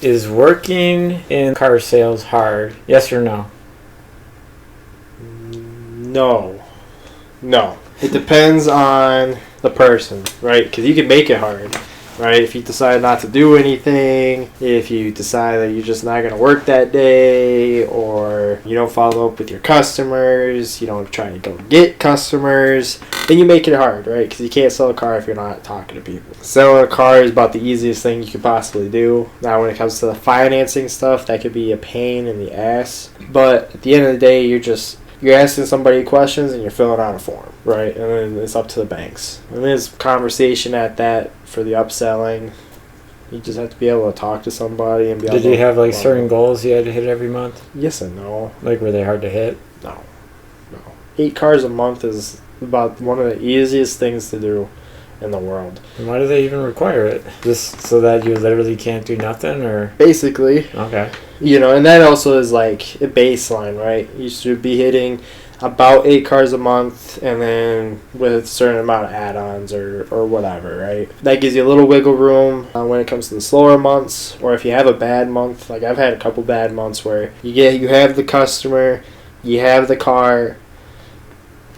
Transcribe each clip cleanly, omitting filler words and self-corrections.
Is working in car sales hard? Yes or no? No. It depends on the person, right? Because you can make it hard, right? If you decide not to do anything, if you decide that you're just not going to work that day, or you don't follow up with your customers, you don't try to go get customers, then you make it hard, right? Because you can't sell a car if you're not talking to people. Selling a car is about the easiest thing you could possibly do. Now, when it comes to the financing stuff, that could be a pain in the ass. But at the end of the day, you're asking somebody questions and you're filling out a form, right? And then it's up to the banks. And there's conversation at that for the upselling. You just have to be able to talk to somebody and be able to... Did you have like certain goals you had to hit every month? Yes and no. Like, were they hard to hit? No. 8 cars a month is about one of the easiest things to do in the world. And why do they even require it? Just so that you literally can't do nothing, or? Basically. Okay. And that also is like a baseline, right? You should be hitting about 8 cars a month, and then with a certain amount of add-ons or whatever, right? That gives you a little wiggle room when it comes to the slower months, or if you have a bad month. Like, I've had a couple bad months where you have the customer, you have the car,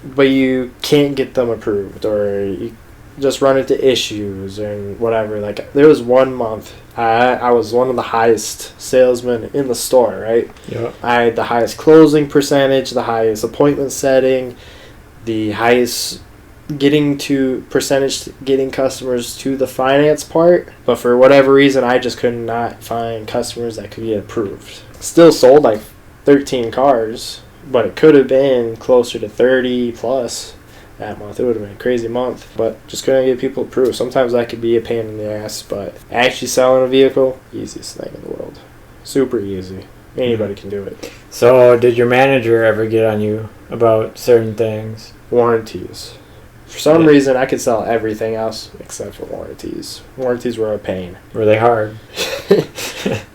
but you can't get them approved, or you just run into issues and whatever. Like, there was one month I was one of the highest salesmen in the store, right? Yeah. I had the highest closing percentage, the highest appointment setting, the highest getting customers to the finance part. But for whatever reason, I just could not find customers that could get approved. Still sold like 13 cars, but it could have been closer to 30 plus that month. It would have been a crazy month, but just couldn't get people approved. Sometimes that could be a pain in the ass, but actually selling a vehicle, easiest thing in the world. Super easy. Anybody can do it. So, did your manager ever get on you about certain things? Warranties. For some reason, I could sell everything else except for warranties. Warranties were a pain. Were they hard?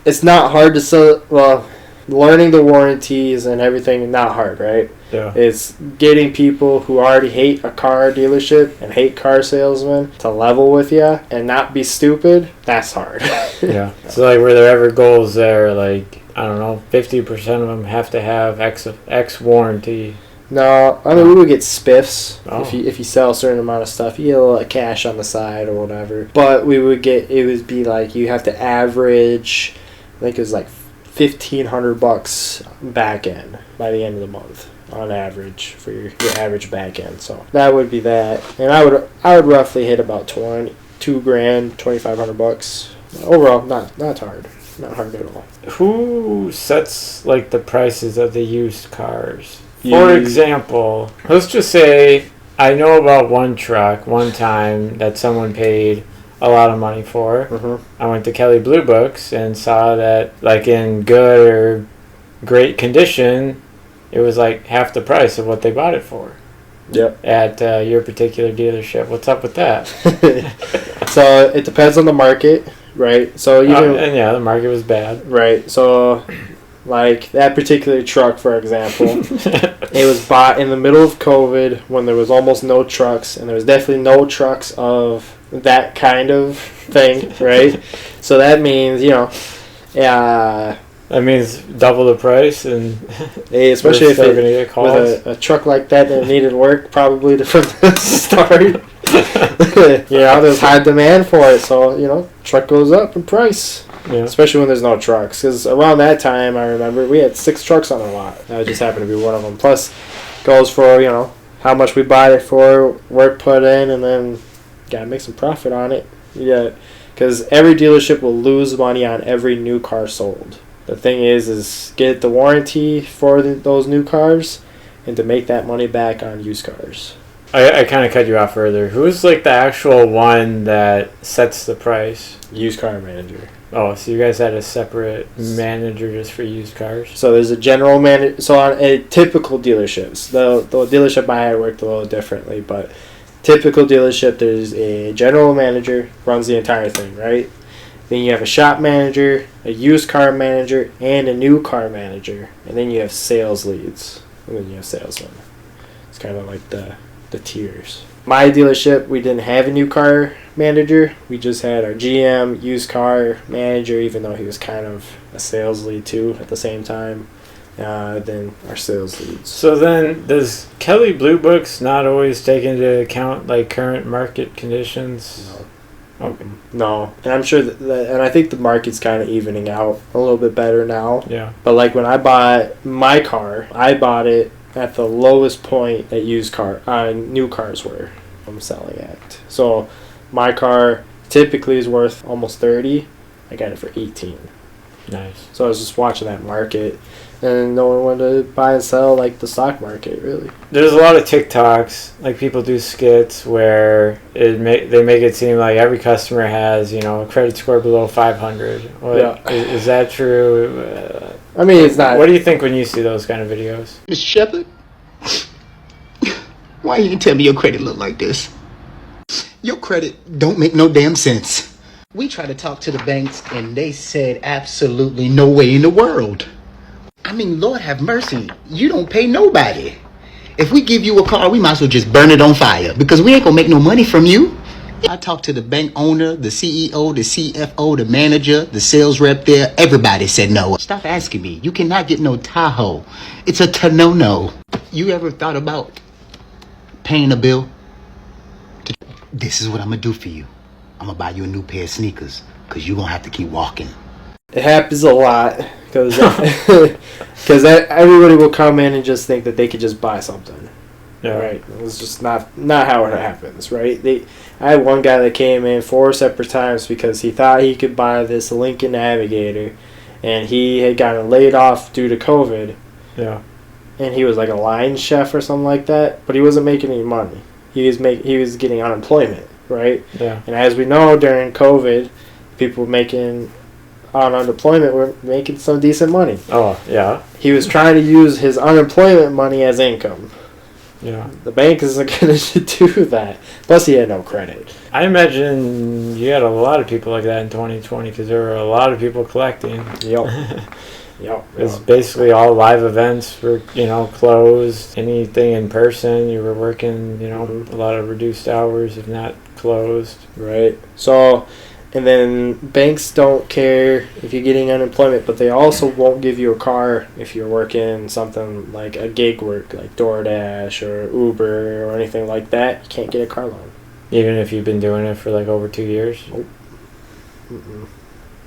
It's not hard to sell. Well, learning the warranties and everything, not hard, right? Yeah. It's getting people who already hate a car dealership and hate car salesmen to level with you and not be stupid. That's hard. Yeah. So, like, were there ever goals there, like, I don't know, 50% of them have to have X warranty? No, I mean, we would get spiffs. Oh. If you sell a certain amount of stuff, you get a little cash on the side or whatever. But it would be like you have to average, I think it was like $1,500 back end by the end of the month on average for your average back end. So that would be that, and I would roughly hit about $2,000, $2,500 overall. Not hard at all. Who sets like the prices of the used cars? For example, let's just say I know about one truck one time that someone paid a lot of money for. Mm-hmm. I went to Kelly Blue Books and saw that, like, in good or great condition, it was like half the price of what they bought it for. Yep. At your particular dealership. What's up with that? So it depends on the market, right? So the market was bad. Right. So, like that particular truck, for example, it was bought in the middle of COVID when there was almost no trucks, and there was definitely no trucks of that kind of thing, right? So that means, that means double the price, and especially if gonna get calls. With a truck like that needed work probably from the start. There's high demand for it, so truck goes up in price. Yeah. Especially when there's no trucks, because around that time I remember we had 6 trucks on our lot. That just happened to be one of them. Plus, goes for how much we bought it for, work put in, and then gotta make some profit on it. Yeah, because every dealership will lose money on every new car sold. The thing is get the warranty for those new cars, and to make that money back on used cars. I kind of cut you off further. Who's like the actual one that sets the price? Used car manager. Oh, so you guys had a separate manager just for used cars? So there's a general manager. So on a typical dealerships, the dealership I had worked a little differently, but typical dealership, there's a general manager, runs the entire thing, right? Then you have a shop manager, a used car manager, and a new car manager. And then you have sales leads. And then you have salesmen. It's kind of like the tiers. my dealership, we didn't have a new car manager. We just had our GM, used car manager, even though he was kind of a sales lead too at the same time. Then our sales leads. So then, does Kelly Blue Books not always take into account like current market conditions? No. Okay. No, and I'm sure and I think the market's kind of evening out a little bit better now. Yeah. But like when I bought my car, I bought it at the lowest point that new cars were I'm selling at. So my car typically is worth almost 30. I got it for 18. Nice. So I was just watching that market, and no one wanted to buy and sell like the stock market, really. There's a lot of TikToks, like people do skits where they make it seem like every customer has, a credit score below 500. Yeah. Is that true? I mean, it's not. What do you think when you see those kind of videos? Mr. Shepard, why you didn't tell me your credit look like this? Your credit don't make no damn sense. We tried to talk to the banks and they said absolutely no way in the world. I mean, Lord have mercy, you don't pay nobody. If we give you a car, we might as well just burn it on fire because we ain't gonna make no money from you. I talked to the bank owner, the CEO, the CFO, the manager, the sales rep there. Everybody said no. Stop asking me. You cannot get no Tahoe. It's a Tanono. You ever thought about paying a bill? This is what I'm gonna do for you. I'm gonna buy you a new pair of sneakers because you're gonna have to keep walking. It happens a lot because everybody will come in and just think that they could just buy something. Yeah. Right. It's just not how it happens, right? I had one guy that came in 4 separate times because he thought he could buy this Lincoln Navigator, and he had gotten laid off due to COVID. Yeah. And he was like a line chef or something like that, but he wasn't making any money. He was getting unemployment, right? Yeah. And as we know, during COVID, people making on unemployment were making some decent money. Oh, yeah. He was trying to use his unemployment money as income. Yeah. The bank isn't going to do that. Plus, he had no credit. I imagine you had a lot of people like that in 2020 because there were a lot of people collecting. Yep. It's basically all live events were, closed. Anything in person, you were working, a lot of reduced hours, if not closed. Right. So, and then banks don't care if you're getting unemployment, but they also won't give you a car if you're working something like a gig work, like DoorDash or Uber or anything like that. You can't get a car loan. Even if you've been doing it for like over 2 years? Nope. Mm-mm.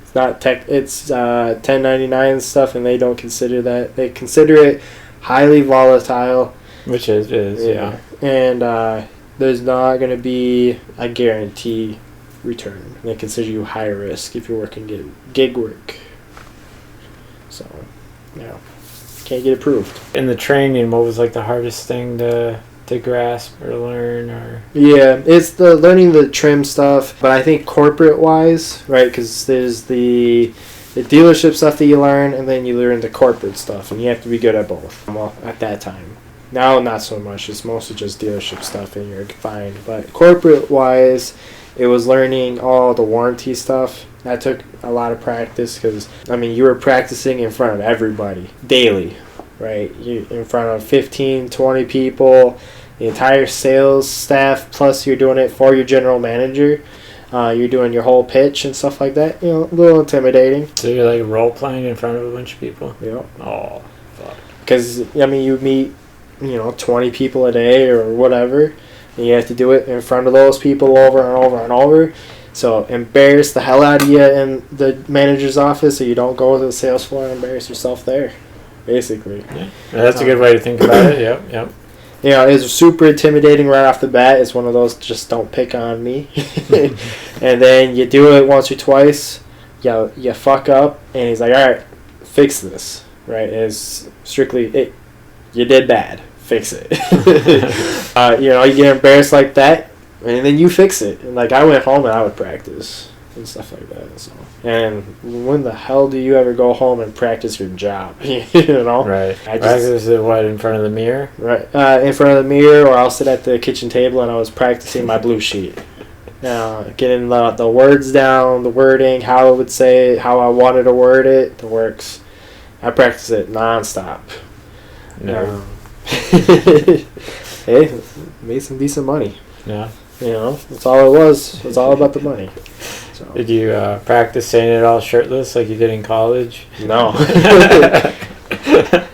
It's not it's 1099 stuff, and they don't consider that. They consider it highly volatile. Which is, yeah. And there's not going to be a guarantee return. They consider you high risk if you're working gig work. So, can't get approved. In the training, what was like the hardest thing to grasp or learn? Or Yeah, it's the learning the trim stuff, but I think corporate wise, right? Because there's the dealership stuff that you learn, and then you learn the corporate stuff, and you have to be good at both. Well, at that time. Now, not so much. It's mostly just dealership stuff, and you're fine. But corporate wise, it was learning all the warranty stuff. That took a lot of practice because, you were practicing in front of everybody daily, right? You in front of 15, 20 people, the entire sales staff, plus you're doing it for your general manager. You're doing your whole pitch and stuff like that. A little intimidating. So you're like role playing in front of a bunch of people? Yeah. Oh, fuck. Because, you meet, 20 people a day or whatever, and you have to do it in front of those people over and over and over. So embarrass the hell out of you in the manager's office, so you don't go to the sales floor and embarrass yourself there, basically. Yeah. That's a good way to think about it. Yep. It's super intimidating right off the bat. It's one of those, just don't pick on me. And then you do it once or twice, you fuck up, and he's like, all right, fix this, right? It's strictly, you did bad, fix it. You get embarrassed like that, and then you fix it. And I went home and I would practice and stuff like that. So, and when the hell do you ever go home and practice your job? Right. Practice it in front of the mirror? Right. In front of the mirror, or I'll sit at the kitchen table and I was practicing my blue sheet. Getting the words down, the wording, how I would say it, how I wanted to word it, the works. I practice it nonstop. No. Hey, made some decent money. Yeah. You know, that's all it was. It's all about the money. So. Did you practice saying it all shirtless like you did in college? No.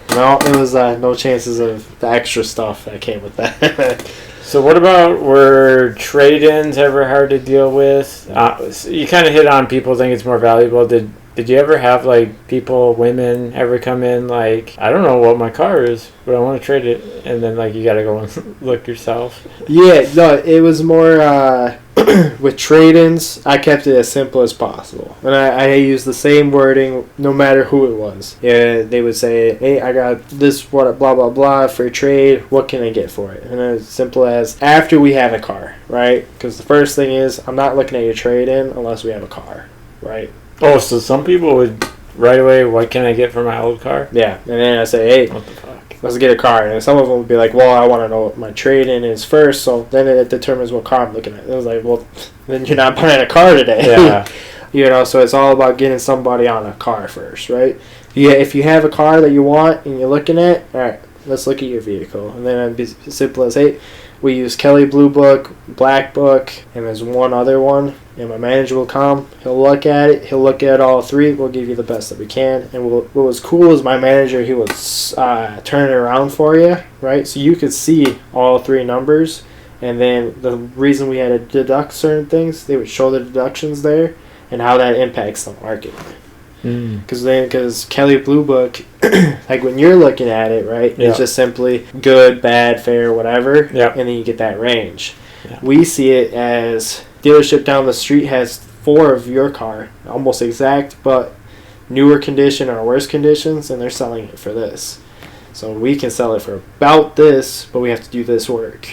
No, it was no chances of the extra stuff that came with that. So what about, were trade-ins ever hard to deal with? You kind of hit on people think it's more valuable. Did you ever have like people, women, ever come in like, I don't know what my car is, but I want to trade it, and then like you got to go and look yourself? Yeah, no, it was more with trade-ins. I kept it as simple as possible, and I used the same wording no matter who it was. Yeah, they would say, "Hey, I got this, what, blah blah blah for trade. What can I get for it?" And as simple as after we have a car, right? Because the first thing is I'm not looking at your trade-in unless we have a car, right? Oh, so some people would right away, what can I get for my old car? Yeah, and then I say, "Hey, What the fuck? let's get a car." And some of them would be like, "Well, I want to know what my trade-in is first, so then it determines what car I'm looking at." It was like, well, then you're not buying a car today. Yeah. You know, so it's all about getting somebody on a car first, right? Yeah, if you have a car that you want and you're looking at, all right, let's look at your vehicle. And then it'd be as simple as, hey, we use Kelly Blue Book, Black Book, and there's one other one. And my manager will come. He'll look at it. He'll look at all three. We'll give you the best that we can. And what was cool is my manager, he would turn it around for you, right? So you could see all three numbers. And then the reason we had to deduct certain things, they would show the deductions there and how that impacts the market. Because Kelly Blue Book, like when you're looking at it, right, Yeah. it's just simply good, bad, fair, whatever, Yeah. and then you get that range. Yeah. We see it as dealership down the street has 4 of your car, almost exact, but newer condition or worse conditions, and they're selling it for this. So we can sell it for about this, but we have to do this work.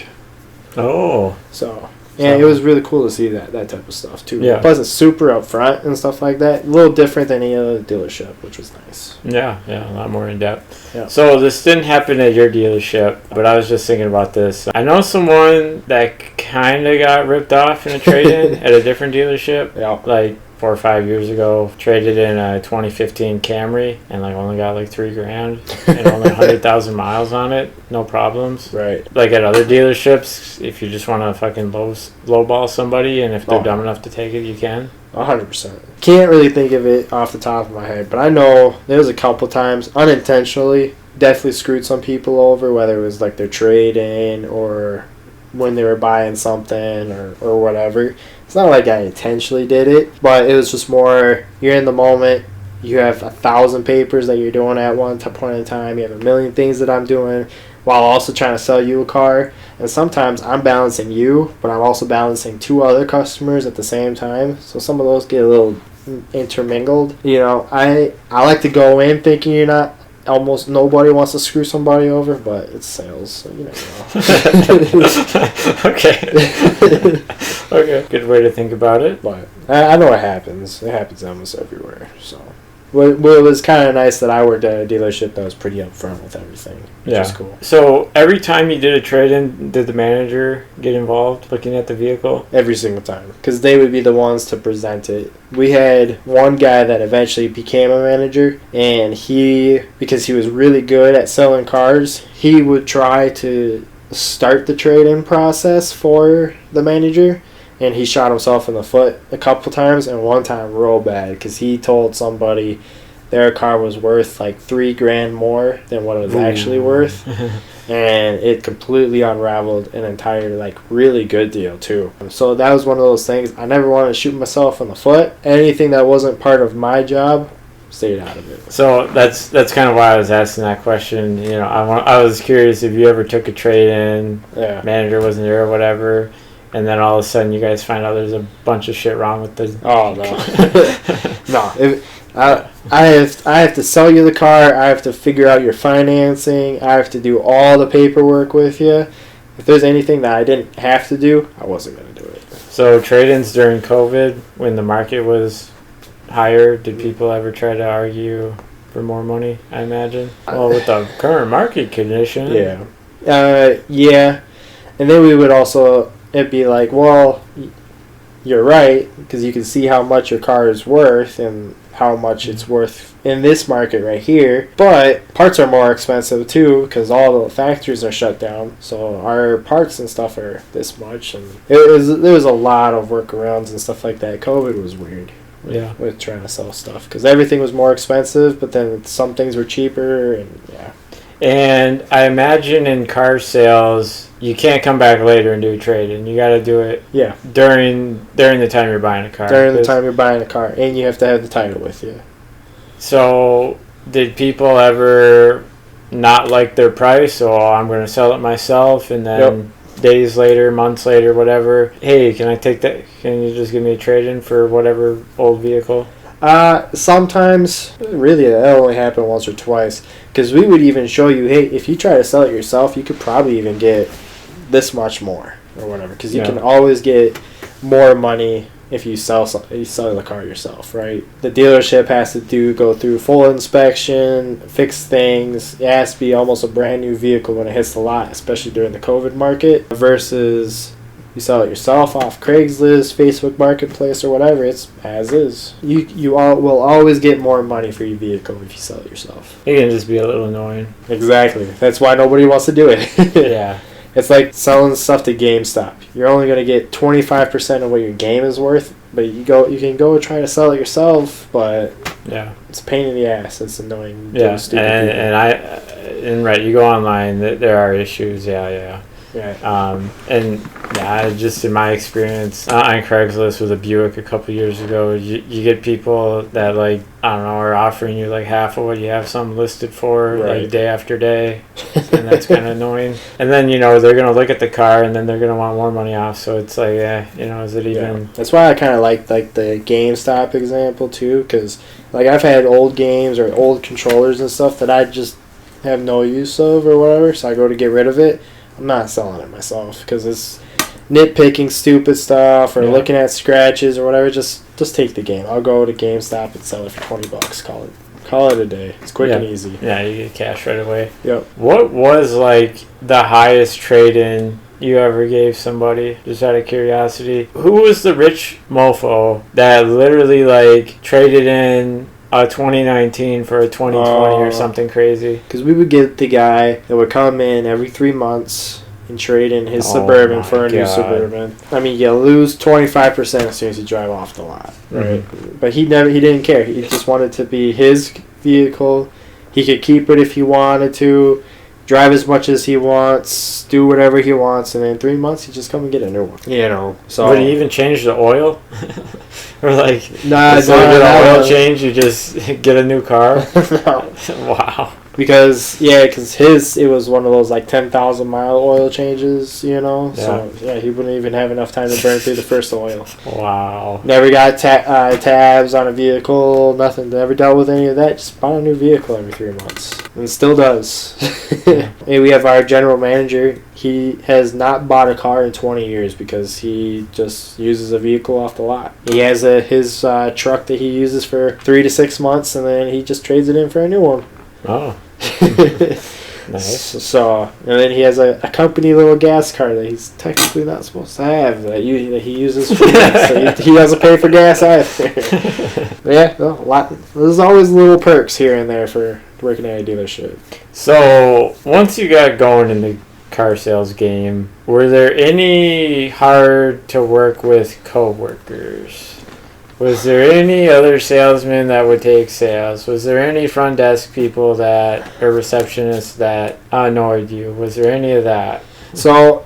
Oh. So, and it was really cool to see that type of stuff too. Yeah. Plus, it's super upfront and stuff like that. A little different than any other dealership, which was nice. Yeah, a lot more in depth. Yeah. So this didn't happen at your dealership, but I was just thinking about this. I know someone that kind of got ripped off in a trade-in at a different dealership. Yeah. Like 4 or 5 years ago, traded in a 2015 Camry and like only got like $3,000 and only 100,000 miles on it, no problems. Right. Like at other dealerships, if you just want to fucking lowball somebody, and if they're dumb enough to take it, you can. 100%. Can't really think of it off the top of my head, but I know there was a couple times unintentionally definitely screwed some people over, whether it was like their trade-in or when they were buying something or whatever. It's not like I intentionally did it, but it was just more, you're in the moment, you have 1,000 papers that you're doing at one point in time, you have a million things that I'm doing while also trying to sell you a car, and sometimes I'm balancing you, but I'm also balancing 2 other customers at the same time, so some of those get a little intermingled. You know, I like to go in thinking you're not, almost nobody wants to screw somebody over, but it's sales, so you never know. Okay, good way to think about it. But I know it happens. It happens almost everywhere. So, well, it was kind of nice that I worked at a dealership that was pretty upfront with everything, which is cool. So every time you did a trade-in, did the manager get involved looking at the vehicle? Every single time, because they would be the ones to present it. We had one guy that eventually became a manager, and because he was really good at selling cars, he would try to start the trade-in process for the manager, and he shot himself in the foot a couple times, and one time real bad, because he told somebody their car was worth like $3,000 more than what it was actually worth. And it completely unraveled an entire like really good deal too. So that was one of those things. I never wanted to shoot myself in the foot. Anything that wasn't part of my job, stayed out of it. So that's kind of why I was asking that question. You know, I was curious if you ever took a trade-in, manager wasn't there or whatever, and then all of a sudden you guys find out there's a bunch of shit wrong with the. Oh no, no. I have to sell you the car. I have to figure out your financing. I have to do all the paperwork with you. If there's anything that I didn't have to do, I wasn't going to do it. So trade-ins during COVID, when the market was higher, did people ever try to argue for more money, I imagine? Well, with the current market condition. Yeah. Yeah. And then we would also, it'd be like, well, you're right, because you can see how much your car is worth, and how much it's worth in this market right here. But parts are more expensive too because all the factories are shut down. So our parts and stuff are this much, and there was a lot of workarounds and stuff like that. COVID was weird. Yeah. With trying to sell stuff because everything was more expensive, but then some things were cheaper, and yeah. And I imagine in car sales, you can't come back later and do a trade-in. You got to do it during the time you're buying a car. During the time you're buying a car, and you have to have the title with you. So, did people ever not like their price? So, I'm going to sell it myself, and then days later, months later, whatever. Hey, can I take that? Can you just give me a trade-in for whatever old vehicle? Sometimes, really, that only happened once or twice. Because we would even show you, hey, if you try to sell it yourself, you could probably even get this much more or whatever. Because you can always get more money if you sell the car yourself, right? The dealership has to go through full inspection, fix things. It has to be almost a brand new vehicle when it hits the lot, especially during the COVID market, versus you sell it yourself off Craigslist, Facebook Marketplace, or whatever. It's as is. You will always get more money for your vehicle if you sell it yourself. It can just be a little annoying. Exactly. That's why nobody wants to do it. Yeah. It's like selling stuff to GameStop. You're only going to get 25% of what your game is worth, but you can go try to sell it yourself, but it's a pain in the ass. It's annoying. Yeah, and right, you go online, there are issues. Yeah. Just in my experience on Craigslist with a Buick a couple years ago, you get people that are offering you half of what you have something listed for day after day, and that's kind of annoying. And then they're gonna look at the car and then they're gonna want more money off. So it's is it even? Yeah. That's why I kind of like the GameStop example too, because I've had old games or old controllers and stuff that I just have no use of or whatever, so I go to get rid of it. I'm not selling it myself because it's nitpicking stupid stuff or looking at scratches or whatever. Just take the game. I'll go to GameStop and sell it for $20. Call it a day. It's quick and easy. Yeah, you get cash right away. Yep. What was the highest trade-in you ever gave somebody? Just out of curiosity, who was the rich mofo that literally traded in a 2019 for a 2020 or something crazy? Because we would get the guy that would come in every 3 months and trade in his Suburban for a new Suburban. I mean, you lose 25% as soon as you drive off the lot, right? Mm-hmm. But he didn't care. He just wanted to be his vehicle. He could keep it if he wanted to, drive as much as he wants, do whatever he wants, and in 3 months he just come and get a new one. So would he even change the oil? Or nah, oil change, you just get a new car? No. Wow. Because it was one of those 10,000 mile oil changes, So he wouldn't even have enough time to burn through the first oil. Wow. Never got tabs on a vehicle, nothing. Never dealt with any of that. Just bought a new vehicle every 3 months, and still does. Hey, we have our general manager. He has not bought a car in 20 years because he just uses a vehicle off the lot. He has his truck that he uses for 3 to 6 months, and then he just trades it in for a new one. Oh. Nice. So, and then he has a company little gas car that he's technically not supposed to have that he uses for gas. So he doesn't pay for gas either. There's always little perks here and there for working at a dealership. So, once you got going in the car sales game, were there any hard to work with coworkers? Was there any other salesman that would take sales? Was there any front desk people or receptionists that annoyed you? Was there any of that? So,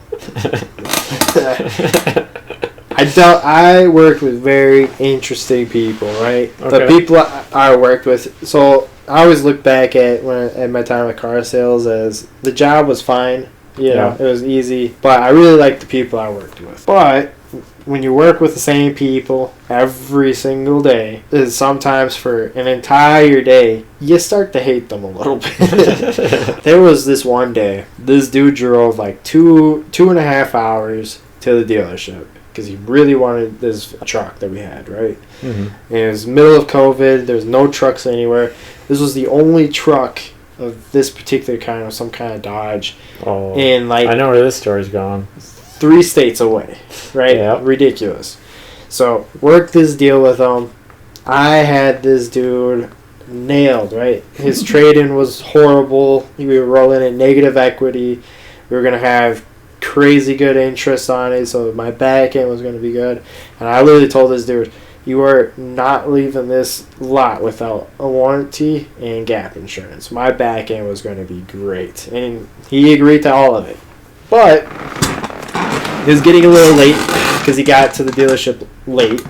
I worked with very interesting people, right? Okay. The people I worked with. So I always look back at my time with car sales as the job was fine. It was easy, but I really liked the people I worked with. But when you work with the same people every single day, sometimes for an entire day, you start to hate them a little bit. There was this one day, this dude drove 2.5 hours to the dealership because he really wanted this truck that we had, right? Mm-hmm. And it was middle of COVID. There's no trucks anywhere. This was the only truck of this particular kind, of some kind of Dodge. Oh, and I know where this story's going. 3 states away, right? Yeah. Ridiculous. So worked this deal with him. I had this dude nailed, right? His trade-in was horrible. We were rolling in negative equity. We were going to have crazy good interest on it, so my back end was going to be good. And I literally told this dude, you are not leaving this lot without a warranty and gap insurance. My back end was going to be great. And he agreed to all of it. But it was getting a little late because he got to the dealership late.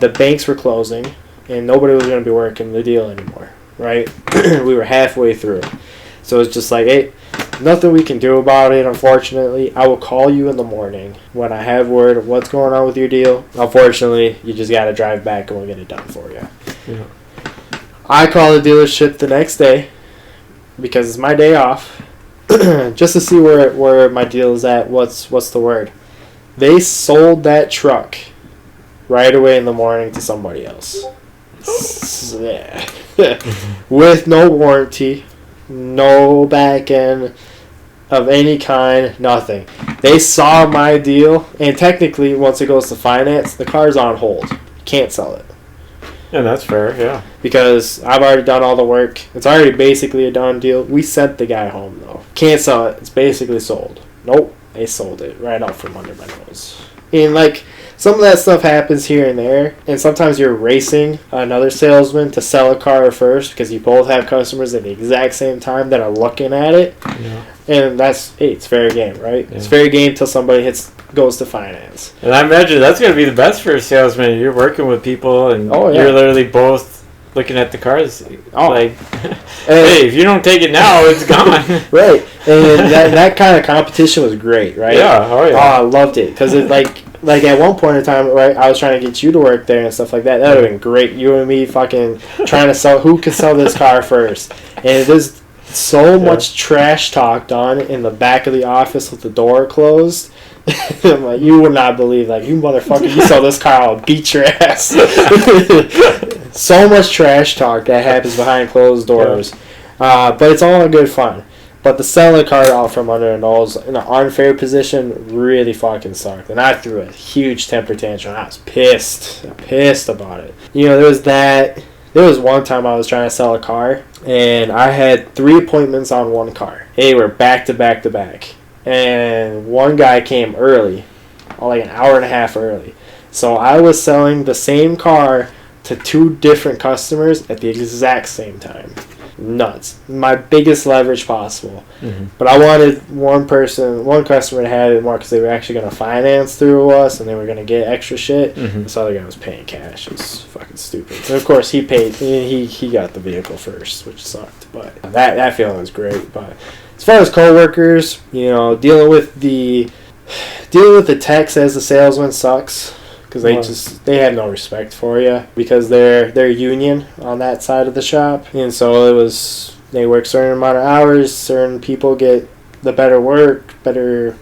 The banks were closing, and nobody was going to be working the deal anymore, right? We were halfway through. So it's just like, hey, nothing we can do about it, unfortunately. I will call you in the morning when I have word of what's going on with your deal. Unfortunately, you just got to drive back and we'll get it done for you. Yeah. I call the dealership the next day because it's my day off just to see where my deal is at. What's the word? They sold that truck right away in the morning to somebody else. Yeah. With no warranty, no back end of any kind, nothing. They saw my deal, and technically, once it goes to finance, the car's on hold. Can't sell it. Yeah, that's fair, yeah. Because I've already done all the work. It's already basically a done deal. We sent the guy home, though. Can't sell it. It's basically sold. Nope. They sold it right out from under my nose. And, like, some of that stuff happens here and there, and sometimes you're racing another salesman to sell a car first because you both have customers at the exact same time that are looking at it. Yeah. And it's fair game, right? Yeah. It's fair game until somebody goes to finance. And I imagine that's going to be the best for a salesman. You're working with people, and you're literally both looking at the cars. Like, hey, if you don't take it now, it's gone. Right. And that kind of competition was great, right? Yeah. Oh, yeah. I loved it because it like at one point in time, right, I was trying to get you to work there and stuff like that. That would have been great. You and me fucking trying to sell. Who could sell this car first? And there's so much trash talk done in the back of the office with the door closed. I'm like, you would not believe, like, you motherfucker, you sell this car, I'll beat your ass. So much trash talk that happens behind closed doors. But it's all in good fun. But the selling the car out from under the nose in an unfair position really fucking sucked. And I threw a huge temper tantrum. I was pissed about it. You know, there was that. There was one time I was trying to sell a car, and I had 3 appointments on one car. They were back to back to back. And one guy came early, like an hour and a half early. So I was selling the same car to 2 different customers at the exact same time. Nuts. My biggest leverage possible. Mm-hmm. But I wanted one customer to have it more because they were actually going to finance through us and they were going to get extra shit. Mm-hmm. This other guy was paying cash. It was fucking stupid. And of course he paid. He got the vehicle first, which sucked. But that feeling was great. But as far as coworkers, you know, dealing with the techs as a salesman sucks. Because they have no respect for you because they're union on that side of the shop, and so they work certain amount of hours. Certain people get the better work, better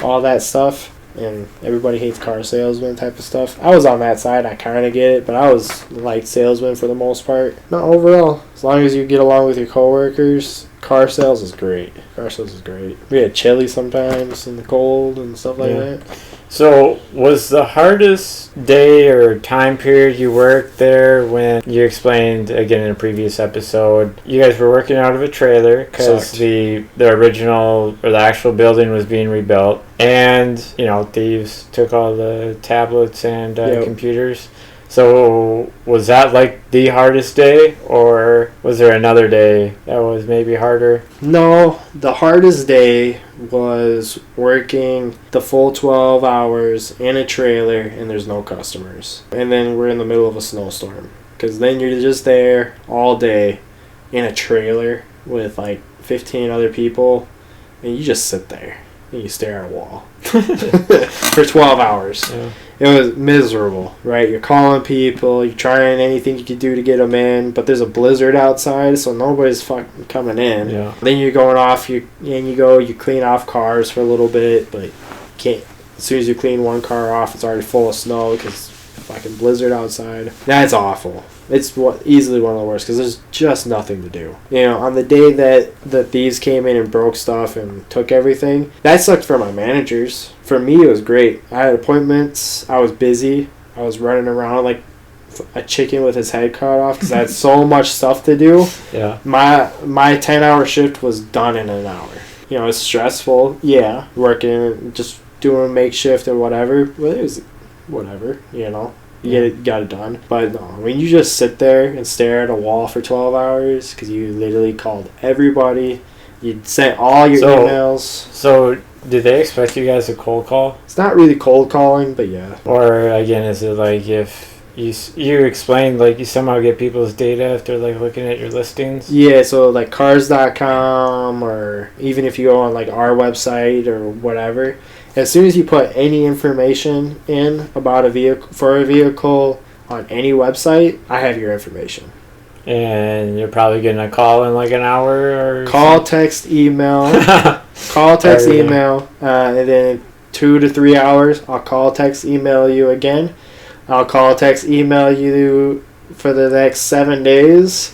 all that stuff, and everybody hates car salesman type of stuff. I was on that side. I kind of get it, but I was like salesman for the most part. No, overall, as long as you get along with your coworkers, car sales is great. We had chili sometimes in the cold and stuff like that. So, was the hardest day or time period you worked there when you explained, again in a previous episode, you guys were working out of a trailer because the original, or the actual building was being rebuilt, and, you know, thieves took all the tablets and computers. So, was that like the hardest day, or was there another day that was maybe harder? No, the hardest day was working the full 12 hours in a trailer and there's no customers. And then we're in the middle of a snowstorm. Because then you're just there all day in a trailer with like 15 other people and you just sit there and you stare at a wall for 12 hours. Yeah. It was miserable, right? You're calling people, you're trying anything you could do to get them in, but there's a blizzard outside, so nobody's fucking coming in. Yeah. Then you're going off, you clean off cars for a little bit, but you can't. As soon as you clean one car off, it's already full of snow because fucking blizzard outside. That's awful. It's easily one of the worst because there's just nothing to do. You know, on the day that the thieves came in and broke stuff and took everything, that sucked for my managers. For me, it was great. I had appointments. I was busy. I was running around like a chicken with his head cut off because I had so much stuff to do. Yeah. My 10-hour shift was done in an hour. You know, it's stressful. Yeah, working, just doing makeshift or whatever. But it was whatever, you know. Got it done. But no, when you just sit there and stare at a wall for 12 hours because you literally called everybody, you sent all your emails. So, did they expect you guys to cold call? It's not really cold calling, but yeah. Or, again, is it like if you explained, like, you somehow get people's data if they're, like, looking at your listings? Yeah, so, like, cars.com or even if you go on, like, our website or whatever, as soon as you put any information in about a vehicle on any website, I have your information. And you're probably getting a call in like an hour or call, text, email. And then 2 to 3 hours, I'll call, text, email you again. I'll call, text, email you for the next 7 days.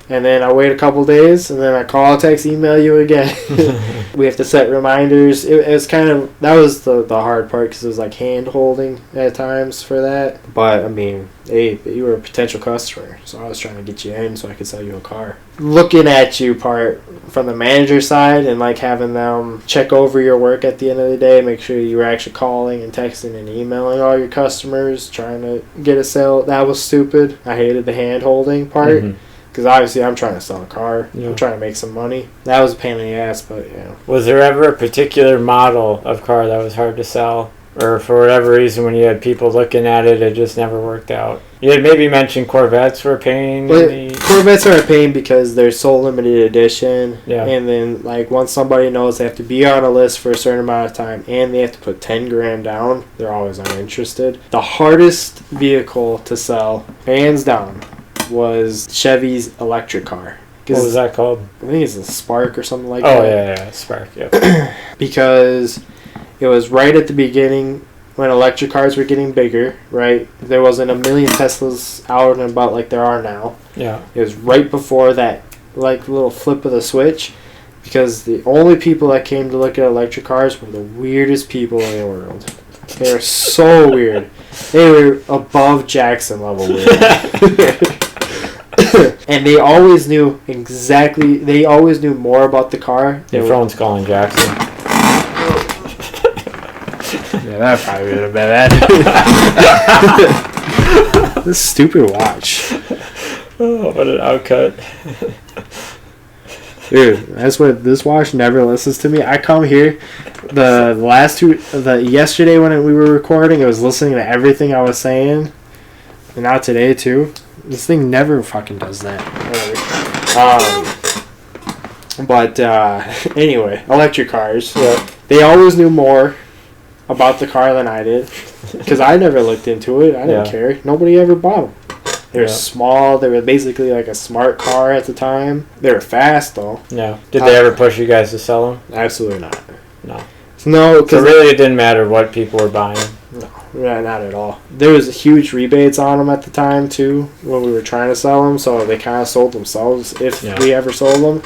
And then I wait a couple days, and then I call, text, email you again. We have to set reminders. It was kind of, that was the hard part because it was like hand holding at times for that. But I mean, hey, you were a potential customer, so I was trying to get you in so I could sell you a car. Looking at you part from the manager side and like having them check over your work at the end of the day, make sure you were actually calling and texting and emailing all your customers, trying to get a sale. That was stupid. I hated the hand holding part. Mm-hmm. Because obviously I'm trying to sell a car. Yeah. I'm trying to make some money. That was a pain in the ass, but yeah. Was there ever a particular model of car that was hard to sell? Or for whatever reason when you had people looking at it, it just never worked out? You had maybe mentioned Corvettes were a pain. Corvettes are a pain because they're so limited edition. Yeah. And then like once somebody knows they have to be on a list for a certain amount of time and they have to put 10 grand down, they're always uninterested. The hardest vehicle to sell, hands down, was Chevy's electric car. What was that called? I think it's a Spark or something like that. Oh, yeah, Spark, yeah. Because it was right at the beginning when electric cars were getting bigger, right? There wasn't a million Teslas out and about like there are now. Yeah. It was right before that, like, little flip of the switch, because the only people that came to look at electric cars were the weirdest people in the world. They were so weird. They were above Jackson level weird. And they always knew more about the car. Your phone's calling Jackson. Yeah, that probably would have been that. This stupid watch. Oh, what an outcut. Dude, that's what this watch never listens to me. I come here, yesterday when we were recording, it was listening to everything I was saying, and now today too. This thing never fucking does that. Anyway, electric cars. Yeah. They always knew more about the car than I did, because I never looked into it. I didn't care. Nobody ever bought them. They were small. They were basically like a smart car at the time. They were fast, though. Yeah. Did they ever push you guys to sell them? Absolutely not. No. No, so really it didn't matter what people were buying? No, not at all. There was huge rebates on them at the time, too, when we were trying to sell them, so they kind of sold themselves if we ever sold them.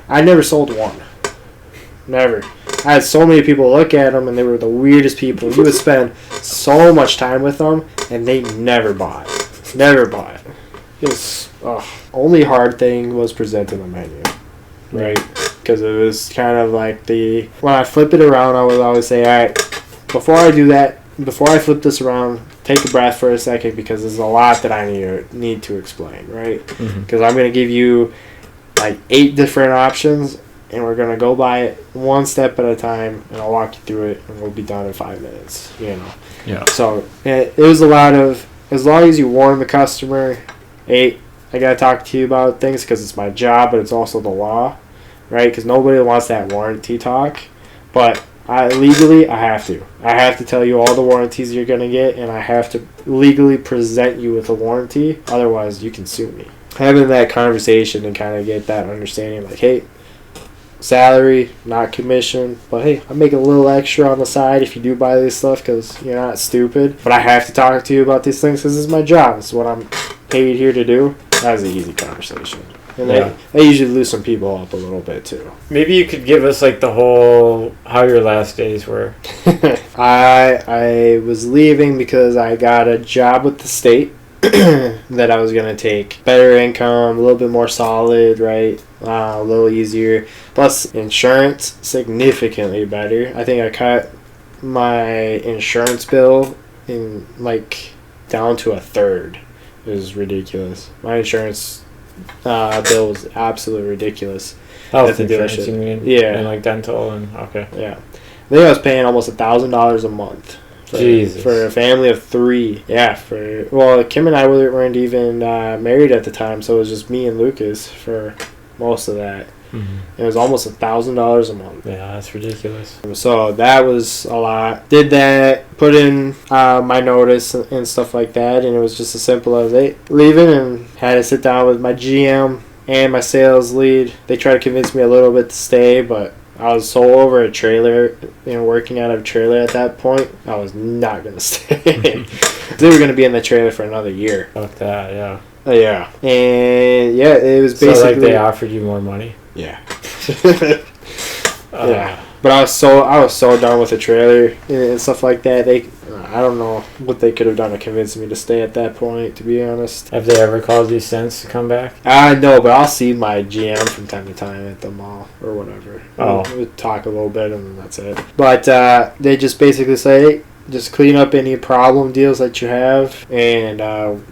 I never sold one. Never. I had so many people look at them, and they were the weirdest people. You would spend so much time with them, and they never bought. Never bought. It was, only hard thing was presenting the menu. Right? Because it was kind of like when I flip it around, I would always say, all right, before I do that, before I flip this around, take a breath for a second, because there's a lot that I need to explain, right? Because I'm going to give you like 8 different options, and we're going to go by it one step at a time, and I'll walk you through it, and we'll be done in 5 minutes, you know? Yeah. So it was a lot of, as long as you warn the customer, hey, I got to talk to you about things because it's my job, but it's also the law. Right, because nobody wants that warranty talk, but legally I have to. I have to tell you all the warranties you're going to get, and I have to legally present you with a warranty. Otherwise, you can sue me. Having that conversation and kind of get that understanding, like, hey, salary, not commission, but hey, I make a little extra on the side if you do buy this stuff because you're not stupid. But I have to talk to you about these things because it's my job. It's what I'm paid here to do. That was an easy conversation. And they usually loosen people up a little bit, too. Maybe you could give us, like, the whole, how your last days were. I was leaving because I got a job with the state. that I was going to take better income, a little bit more solid, right? A little easier. Plus, insurance, significantly better. I think I cut my insurance bill in like down to a third. It was ridiculous. My insurance bill was absolutely ridiculous. Health insurance, you mean? Yeah. And like dental and okay. Yeah. I think I was paying almost $1,000 a month. For a family of 3. Yeah. Kim and I weren't even married at the time, so it was just me and Lucas for most of that. Mm-hmm. It was almost $1,000 a month. Yeah, that's ridiculous. So that was a lot. Did that, put in my notice and stuff like that, and it was just as simple as leaving, and had to sit down with my GM and my sales lead. They tried to convince me a little bit to stay, but I was so over a trailer, working out of a trailer at that point, I was not going to stay. They were going to be in the trailer for another year. Fuck that, yeah. Yeah. And, yeah, it was basically... So, like, they offered you more money? Yeah. Yeah. But I was so done with the trailer and stuff like that. I don't know what they could have done to convince me to stay at that point, to be honest. Have they ever called you since to come back? No, but I'll see my GM from time to time at the mall or whatever. Oh. We'll talk a little bit and then that's it. But they just basically say, hey, just clean up any problem deals that you have and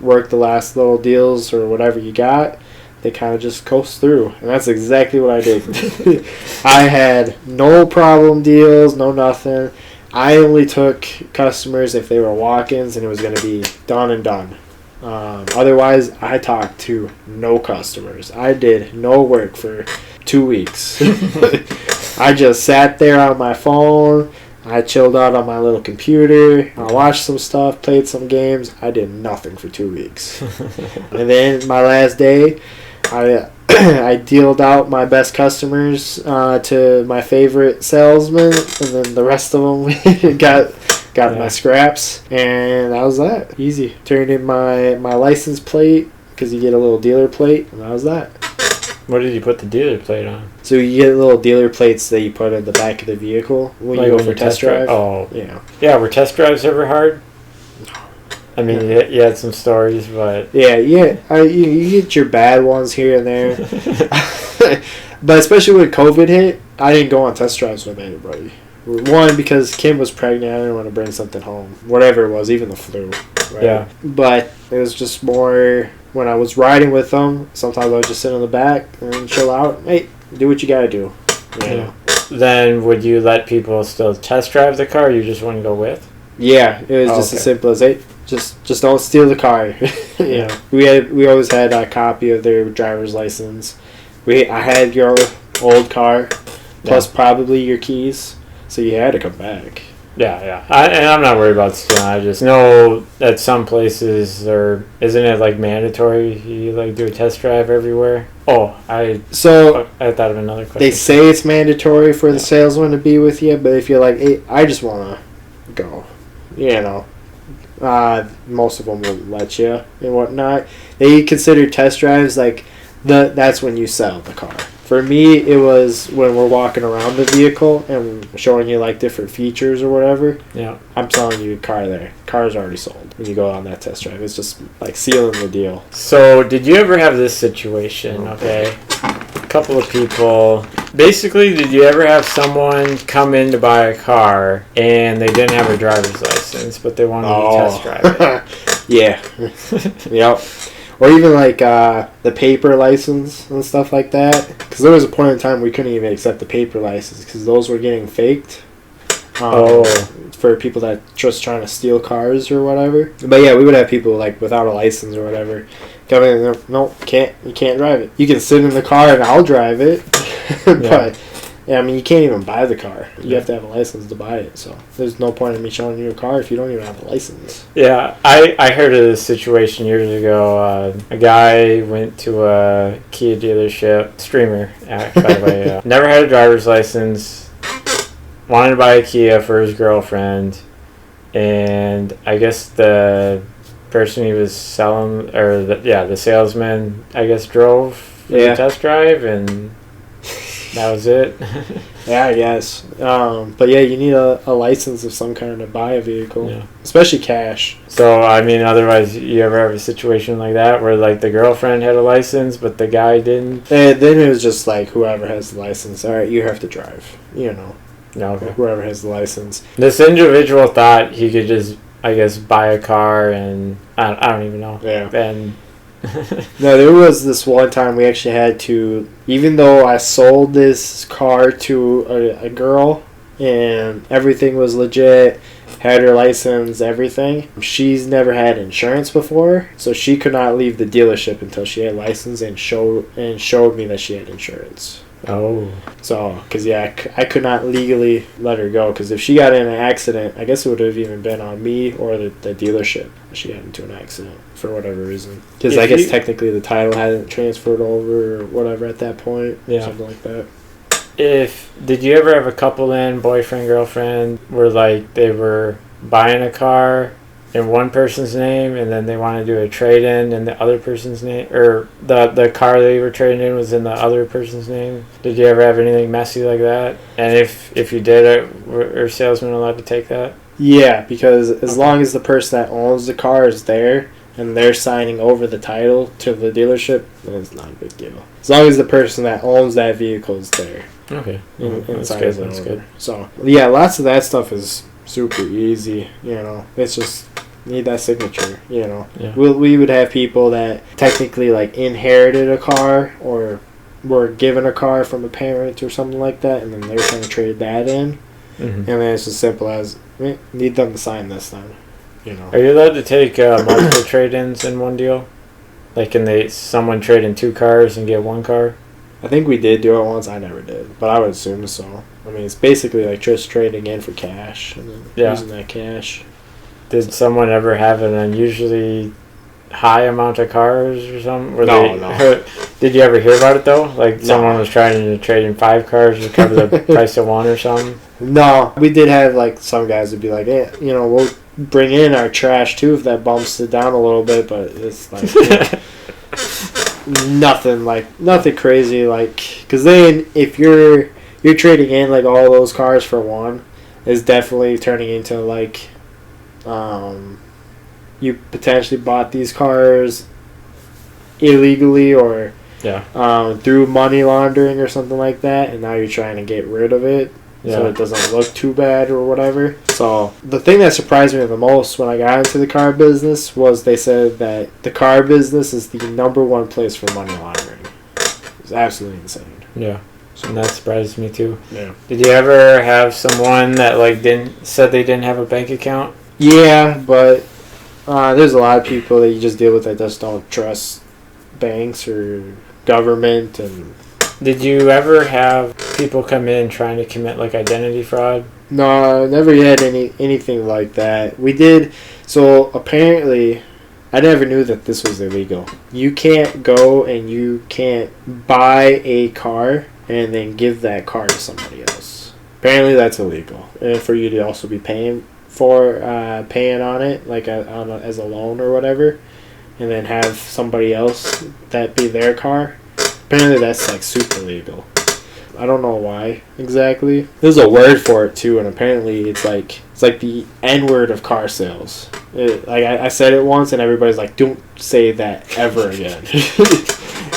work the last little deals or whatever you got. They kind of just coast through. And that's exactly what I did. I had no problem deals, no nothing. I only took customers if they were walk-ins and it was going to be done and done. Otherwise, I talked to no customers. I did no work for 2 weeks. I just sat there on my phone. I chilled out on my little computer. I watched some stuff, played some games. I did nothing for 2 weeks. And then my last day, I dealed out my best customers to my favorite salesman, and then the rest of them got my scraps, and that was that. Easy. Turned in my license plate, because you get a little dealer plate, and that was that. What did you put the dealer plate on? So you get little dealer plates that you put at the back of the vehicle when you go for test drive. Oh. Yeah. Yeah, were test drives ever hard? I mean, you had some stories, but... Yeah. You get your bad ones here and there. But especially when COVID hit, I didn't go on test drives with anybody. One, because Kim was pregnant. I didn't want to bring something home. Whatever it was, even the flu. Right? Yeah. But it was just more... When I was riding with them, sometimes I would just sit in the back and chill out. Hey, do what you got to do. Yeah. Then would you let people still test drive the car, or you just wouldn't go with? Yeah, it was just as simple as, hey, just don't steal the car. Yeah, we always had a copy of their driver's license. I had your old car, plus probably your keys, so you had to come back. Yeah. And I'm not worried about stealing. I just know that some places isn't it like mandatory you like do a test drive everywhere? Oh, I thought of another question. They say it's mandatory for the salesman to be with you, but if you're like, hey, I just want to go, most of them will let you and whatnot. They consider test drives like that's when you sell the car. For me, it was when we're walking around the vehicle and showing you like different features or whatever. Yeah, I'm selling you a car there. Car's already sold when you go on that test drive. It's just like sealing the deal. So, did you ever have this situation? Okay, a couple of people. Basically, did you ever have someone come in to buy a car and they didn't have a driver's license, but they wanted to test drive it? Yeah. Yep. Or even like the paper license and stuff like that. Because there was a point in time we couldn't even accept the paper license because those were getting faked. For people that just trying to steal cars or whatever. But yeah, we would have people like without a license or whatever come in and no, you can't drive it. You can sit in the car and I'll drive it. But yeah, I mean, you can't even buy the car. You have to have a license to buy it. So there's no point in me showing you a car if you don't even have a license. Yeah, I heard of this situation years ago. A guy went to a Kia dealership, streamer, by the way. Never had a driver's license. Wanted to buy a Kia for his girlfriend. And I guess the person he was selling, or the salesman, I guess, drove for the test drive and... That was it. Yeah, I guess. But yeah, you need a license of some kind to buy a vehicle, Yeah. especially cash. So, I mean, otherwise, you ever have a situation like that where, like, the girlfriend had a license, but the guy didn't? And then it was just like, whoever has the license, all right, you have to drive. You know, No, okay. whoever has the license. This individual thought he could just, I guess, buy a car and I don't even know. Yeah. And No, there was this one time we actually had to, even though I sold this car to a girl and everything was legit, had her license, everything, she's never had insurance before, so she could not leave the dealership until she had license and showed me that she had insurance. oh, So, because yeah, I could not legally let her go, because if she got in an accident, I guess it would have even been on me or the dealership if she got into an accident for whatever reason. Because I guess technically the title hadn't transferred over or whatever at that point, or something like that. Did you ever have a couple in, boyfriend, girlfriend, where like they were buying a car in one person's name and then they want to do a trade-in in the other person's name, or the car they were trading in was in the other person's name? Did you ever have anything messy like that? And if you did, are salesmen allowed to take that? Yeah, because as long as the person that owns the car is there and they're signing over the title to the dealership, then it's not a big deal. As long as the person that owns that vehicle is there. Okay. That's good. That's good. So, yeah, lots of that stuff is super easy, you know. It's just need that signature, you know. Yeah. We would have people that technically, like, inherited a car or were given a car from a parent or something like that, and then they're trying to trade that in. Mm-hmm. And then it's as simple as, need them to sign this then, you know. Are you allowed to take multiple trade-ins in one deal? Like, can someone trade in 2 cars and get 1 car? I think we did do it once. I never did, but I would assume so. I mean, it's basically like just trading in for cash and then using that cash. Did someone ever have an unusually high amount of cars or something? No. Did you ever hear about it though? Like someone was trying to trade in 5 cars to cover the price of 1 or something? No. We did have like some guys would be like, hey, you know, we'll bring in our trash too if that bumps it down a little bit, but it's like... You know, nothing crazy, like, because then if you're trading in like all those cars for 1, is definitely turning into like you potentially bought these cars illegally or through money laundering or something like that, and now you're trying to get rid of it so it doesn't look too bad or whatever. So the thing that surprised me the most when I got into the car business was they said that the car business is the #1 place for money laundering. It's absolutely insane. Yeah. And that surprised me too. Yeah. Did you ever have someone that like said they didn't have a bank account? Yeah, but there's a lot of people that you just deal with that just don't trust banks or government. And did you ever have people come in trying to commit like identity fraud? No, I never had anything like that. We did. So apparently, I never knew that this was illegal. You can't go and you can't buy a car and then give that car to somebody else. Apparently, that's illegal. And for you to also be paying on it, like as a loan or whatever, and then have somebody else that be their car. Apparently, that's like super legal. I don't know why exactly. There's a word for it too, and apparently it's like the N-word of car sales. I said it once, and everybody's like, "Don't say that ever again."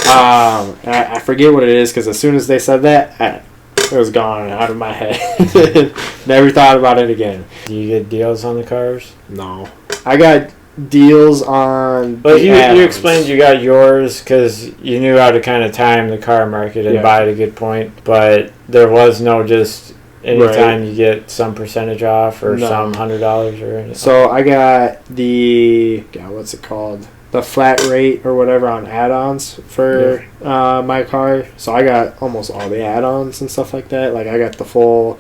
I forget what it is because as soon as they said that, it was gone out of my head. Never thought about it again. Do you get deals on the cars? No, I got deals on. But you explained you got yours because you knew how to kind of time the car market and buy at a good point. But there was no just anytime you get some percentage off or some $100 or anything. So I got what's it called? The flat rate or whatever on add-ons for my car. So I got almost all the add-ons and stuff like that. Like I got the full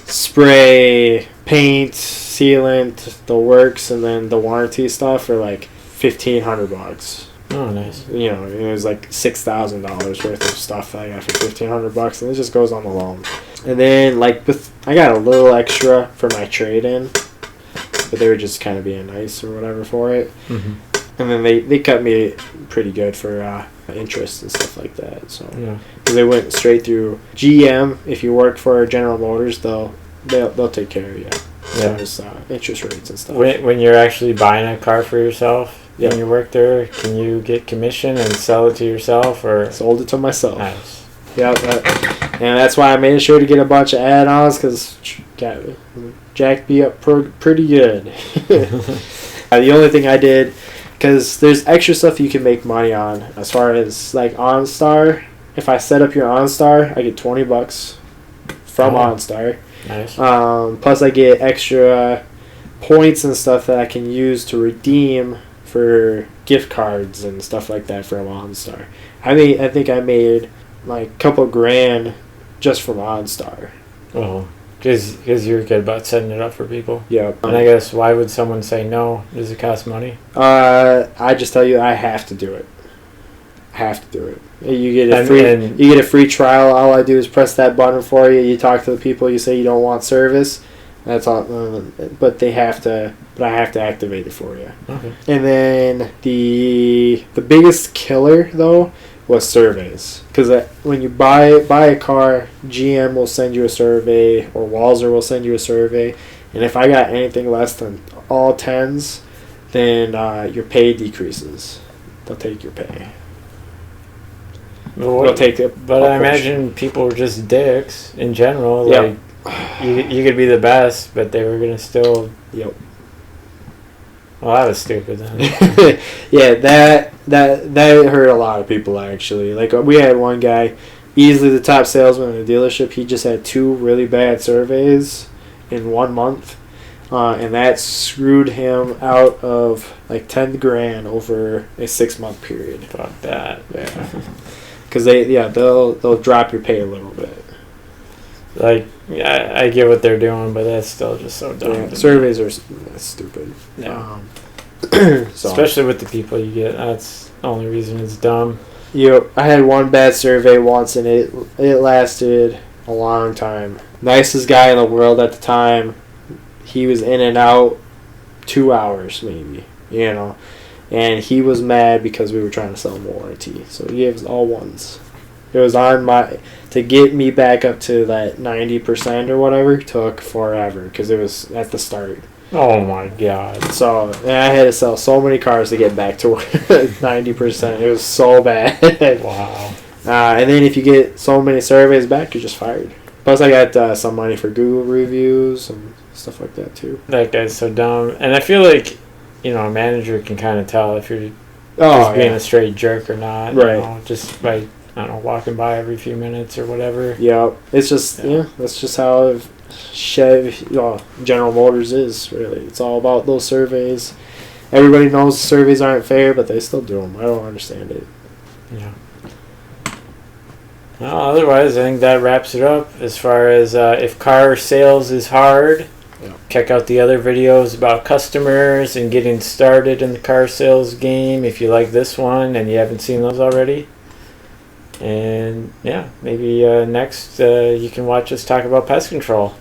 spray, paint, sealant, the works, and then the warranty stuff for like $1,500. Oh, nice. You know, it was like $6,000 worth of stuff that I got for $1,500, and it just goes on the loan. And then like I got a little extra for my trade-in, but they were just kind of being nice or whatever for it. Mm-hmm. And then they cut me pretty good for interest and stuff like that. So Yeah. because they went straight through GM. If you work for General Motors, they'll take care of you. Yeah. As interest rates and stuff. When you're actually buying a car for yourself, Yeah. and you work there, can you get commission and sell it to yourself, or? Sold it to myself. Nice. Yeah, and that's why I made sure to get a bunch of add-ons because jacked me up pretty good. The only thing I did, because there's extra stuff you can make money on as far as like OnStar. If I set up your OnStar, I get $20 from OnStar. Nice. Plus I get extra points and stuff that I can use to redeem for gift cards and stuff like that from OnStar. I think I made like a couple grand just from OnStar. Oh, because you're good about setting it up for people. Yeah. And I guess why would someone say no? Does it cost money? I just tell you, I have to do it. I have to do it. You get a free trial. All I do is press that button for you. You talk to the people. You say you don't want service. That's all. But I have to activate it for you. Okay. And then the biggest killer though was surveys, because when you buy a car, GM will send you a survey, or Walzer will send you a survey, and if I got anything less than all 10s, then your pay decreases. They'll take your pay. They'll take it. But I imagine people were just dicks in general. Yep. Like you could be the best, but they were gonna still. Yep. Well, that was stupid then. Yeah, that hurt a lot of people actually. Like we had one guy, easily the top salesman in the dealership. He just had 2 really bad surveys in 1 month, and that screwed him out of like 10 grand over a 6-month period. Fuck that. Yeah, because they'll drop your pay a little bit. Like, I get what they're doing, but that's still just so dumb. Yeah, surveys are stupid. Yeah. So. Especially with the people you get. That's the only reason it's dumb. I had one bad survey once, and it lasted a long time. Nicest guy in the world at the time. He was in and out 2 hours, maybe. And he was mad because we were trying to sell him a warranty. So he gave us all ones. It was on to get me back up to that 90% or whatever took forever because it was at the start. Oh my god. So and I had to sell so many cars to get back to 90%. It was so bad. Wow. And then if you get so many surveys back, you're just fired. Plus I got some money for Google reviews and stuff like that too. That guy's so dumb. And I feel like, a manager can kind of tell if you're just being a straight jerk or not. Right. Just by, I don't know, walking by every few minutes or whatever. Yeah. It's just, that's just how General Motors is, really. It's all about those surveys. Everybody knows surveys aren't fair, but they still do them. I don't understand it. Yeah. Well, otherwise, I think that wraps it up as far as if car sales is hard. Yeah. Check out the other videos about customers and getting started in the car sales game if you like this one and you haven't seen those already. And yeah, maybe next you can watch us talk about pest control.